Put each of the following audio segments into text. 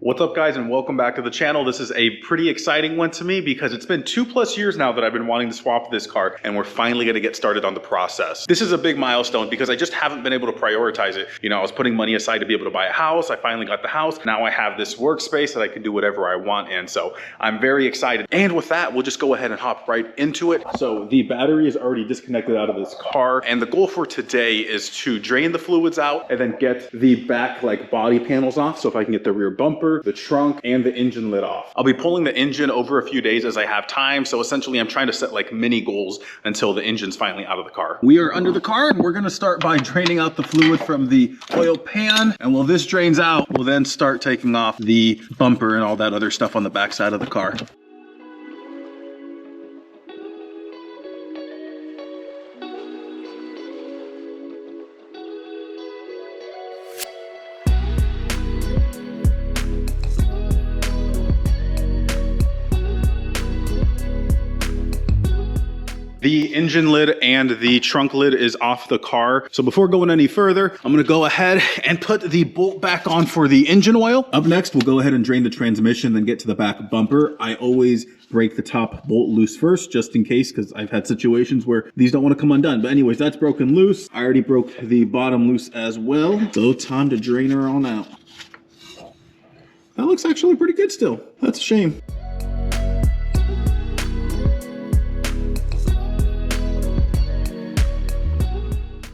What's up, guys, and welcome back to the channel. This is a pretty exciting one to me because it's been 2+ years now that I've been wanting to swap this car, and we're finally gonna get started on the process. This is a big milestone because I just haven't been able to prioritize it. You know, I was putting money aside to be able to buy a house. I finally got the house. Now I have this workspace that I can do whatever I want in, so I'm very excited. And with that, we'll just go ahead and hop right into it. So the battery is already disconnected out of this car, and the goal for today is to drain the fluids out and then get the back body panels off. So if I can get the rear bumper, the trunk, and the engine lid off. I'll be pulling the engine over a few days as I have time. So essentially I'm trying to set mini goals until the engine's finally out of the car. We are under the car and we're gonna start by draining out the fluid from the oil pan. And while this drains out, we'll then start taking off the bumper and all that other stuff on the back side of the car. The engine lid and the trunk lid is off the car. So before going any further, I'm gonna go ahead and put the bolt back on for the engine oil. Up next, we'll go ahead and drain the transmission, then get to the back bumper. I always break the top bolt loose first, just in case, because I've had situations where these don't want to come undone. But anyways, that's broken loose. I already broke the bottom loose as well. So time to drain her on out. That looks actually pretty good still. That's a shame.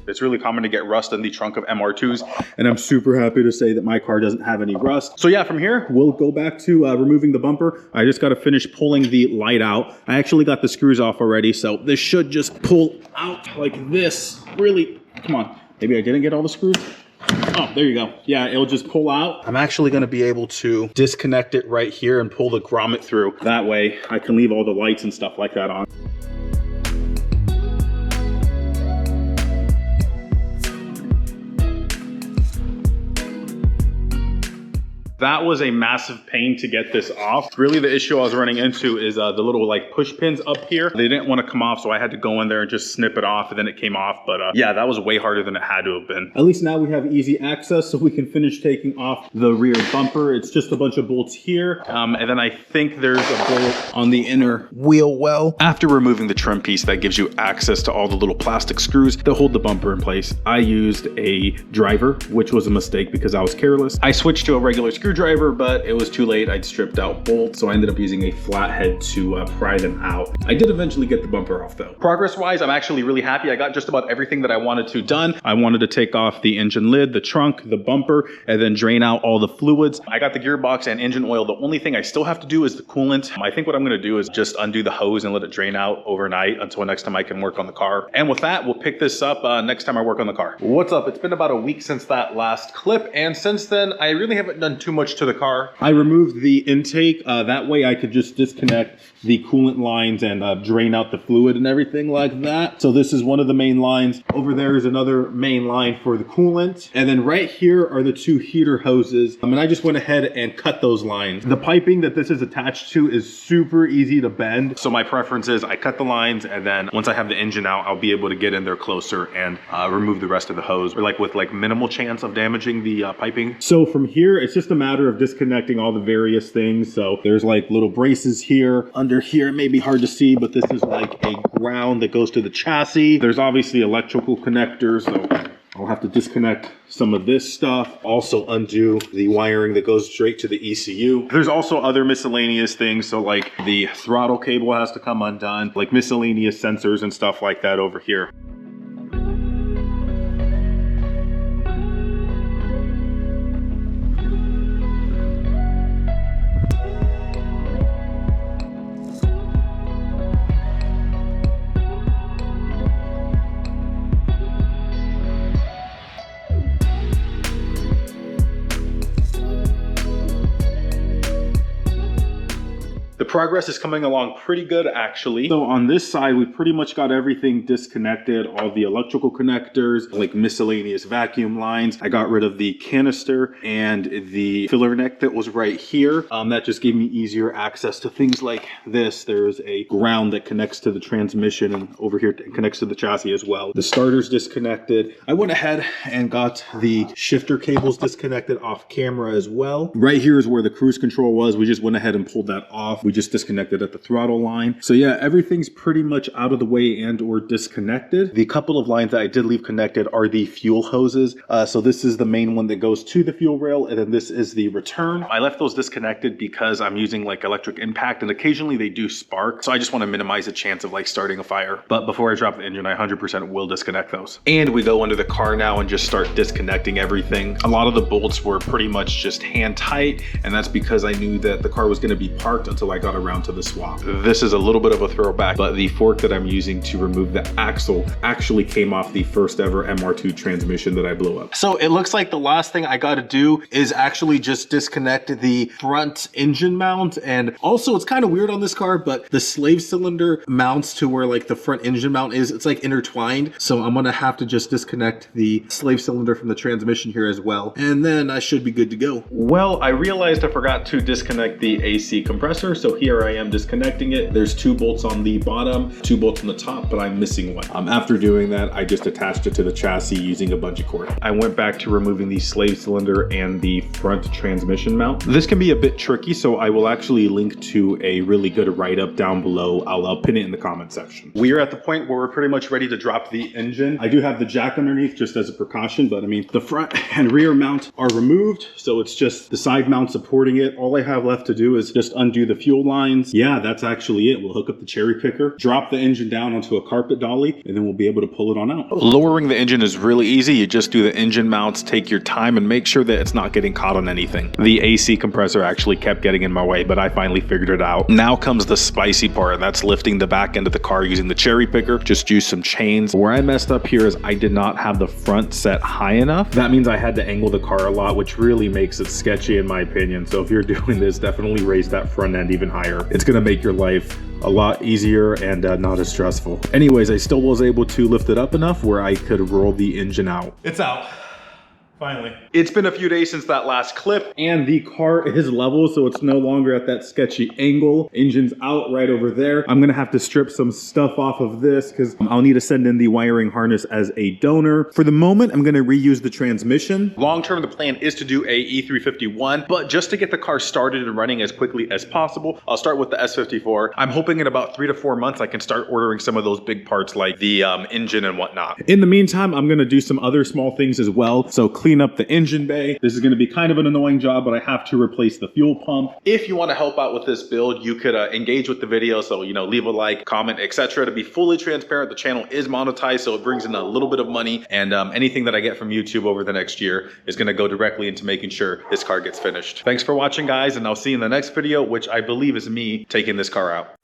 It's really common to get rust in the trunk of MR2s, and I'm super happy to say that my car doesn't have any rust. So yeah, from here, we'll go back to removing the bumper. I just got to finish pulling the light out. I actually got the screws off already, so this should just pull out like this. Really, come on. Maybe I didn't get all the screws. Oh, there you go. Yeah, it'll just pull out. I'm actually going to be able to disconnect it right here and pull the grommet through. That way, I can leave all the lights and stuff like that on. That was a massive pain to get this off. Really, the issue I was running into is the little push pins up here. They didn't want to come off, so I had to go in there and just snip it off, and then it came off. But yeah, that was way harder than it had to have been. At least now we have easy access, so we can finish taking off the rear bumper. It's just a bunch of bolts here. And then I think there's a bolt on the inner wheel well. After removing the trim piece, that gives you access to all the little plastic screws that hold the bumper in place. I used a driver, which was a mistake because I was careless. I switched to a regular screwdriver, but it was too late. I'd stripped out bolts, so I ended up using a flathead to pry them out. I did eventually get the bumper off though. Progress-wise, I'm actually really happy. I got just about everything that I wanted to done. I wanted to take off the engine lid, the trunk, the bumper, and then drain out all the fluids. I got the gearbox and engine oil. The only thing I still have to do is the coolant. I think what I'm gonna do is just undo the hose and let it drain out overnight until next time I can work on the car. And with that, we'll pick this up next time I work on the car. What's up? It's been about a week since that last clip, and since then, I really haven't done too much to the car. I removed the intake. That way I could just disconnect the coolant lines and drain out the fluid and everything like that. So this is one of the main lines. Over there is another main line for the coolant. And then right here are the two heater hoses. And I just went ahead and cut those lines. The piping that this is attached to is super easy to bend. So my preference is I cut the lines, and then once I have the engine out, I'll be able to get in there closer and remove the rest of the hose, or with minimal chance of damaging the piping. So from here, it's just a matter of disconnecting all the various things. So there's little braces here. Under here, it may be hard to see, but this is a ground that goes to the chassis. There's obviously electrical connectors, so I'll have to disconnect some of this stuff. Also undo the wiring that goes straight to the ECU. There's also other miscellaneous things. So the throttle cable has to come undone, miscellaneous sensors and stuff like that over here. The progress is coming along pretty good, actually. So on this side, we pretty much got everything disconnected, all the electrical connectors, like miscellaneous vacuum lines. I got rid of the canister and the filler neck that was right here. That just gave me easier access to things like this. There's a ground that connects to the transmission, and over here it connects to the chassis as well. The starter's disconnected. I went ahead and got the shifter cables disconnected off camera as well. Right here is where the cruise control was. We just went ahead and pulled that off. We just disconnected at the throttle line. So yeah, everything's pretty much out of the way and or disconnected. The couple of lines that I did leave connected are the fuel hoses. So this is the main one that goes to the fuel rail, and then this is the return. I left those disconnected because I'm using like electric impact, and occasionally they do spark. So I just want to minimize the chance of like starting a fire. But before I drop the engine, I 100% will disconnect those. And we go into the car now and just start disconnecting everything. A lot of the bolts were pretty much just hand tight, and that's because I knew that the car was going to be parked until I got around to the swap. This is a little bit of a throwback, but the fork that I'm using to remove the axle actually came off the first ever MR2 transmission that I blew up. So it looks like the last thing I got to do is actually just disconnect the front engine mount. And also it's kind of weird on this car, but the slave cylinder mounts to where like the front engine mount is, it's like intertwined. So I'm going to have to just disconnect the slave cylinder from the transmission here as well. And then I should be good to go. Well, I realized I forgot to disconnect the AC compressor. So here I am disconnecting it. There's 2 bolts on the bottom, 2 bolts on the top, but I'm missing one. After doing that, I just attached it to the chassis using a bungee cord. I went back to removing the slave cylinder and the front transmission mount. This can be a bit tricky, so I will actually link to a really good write-up down below. I'll pin it in the comment section. We are at the point where we're pretty much ready to drop the engine. I do have the jack underneath just as a precaution, but I mean, the front and rear mount are removed, so it's just the side mount supporting it. All I have left to do is just undo the fuel lines. Yeah, that's actually it. We'll hook up the cherry picker, drop the engine down onto a carpet dolly, and then we'll be able to pull it on out. Lowering the engine is really easy. You just do the engine mounts, take your time, and make sure that it's not getting caught on anything. The AC compressor actually kept getting in my way, but I finally figured it out. Now comes the spicy part, and that's lifting the back end of the car using the cherry picker. Just use some chains. Where I messed up here is I did not have the front set high enough. That means I had to angle the car a lot, which really makes it sketchy in my opinion. So if you're doing this, definitely raise that front end even higher. It's gonna make your life a lot easier and not as stressful. Anyways, I still was able to lift it up enough where I could roll the engine out. It's out. Finally. It's been a few days since that last clip, and the car is level, so it's no longer at that sketchy angle. Engine's out right over there. I'm gonna have to strip some stuff off of this because I'll need to send in the wiring harness as a donor. For the moment, I'm gonna reuse the transmission. Long term, the plan is to do a E351, but just to get the car started and running as quickly as possible, I'll start with the S54. I'm hoping in about 3 to 4 months, I can start ordering some of those big parts like the engine and whatnot. In the meantime, I'm gonna do some other small things as well. So clean up the engine bay. This is going to be kind of an annoying job, but I have to replace the fuel pump. If you want to help out with this build, you could engage with the video. So, you know, leave a like, comment, etc. To be fully transparent, the channel is monetized, so it brings in a little bit of money. And anything that I get from YouTube over the next year is going to go directly into making sure this car gets finished. Thanks for watching, guys, and I'll see you in the next video, which I believe is me taking this car out.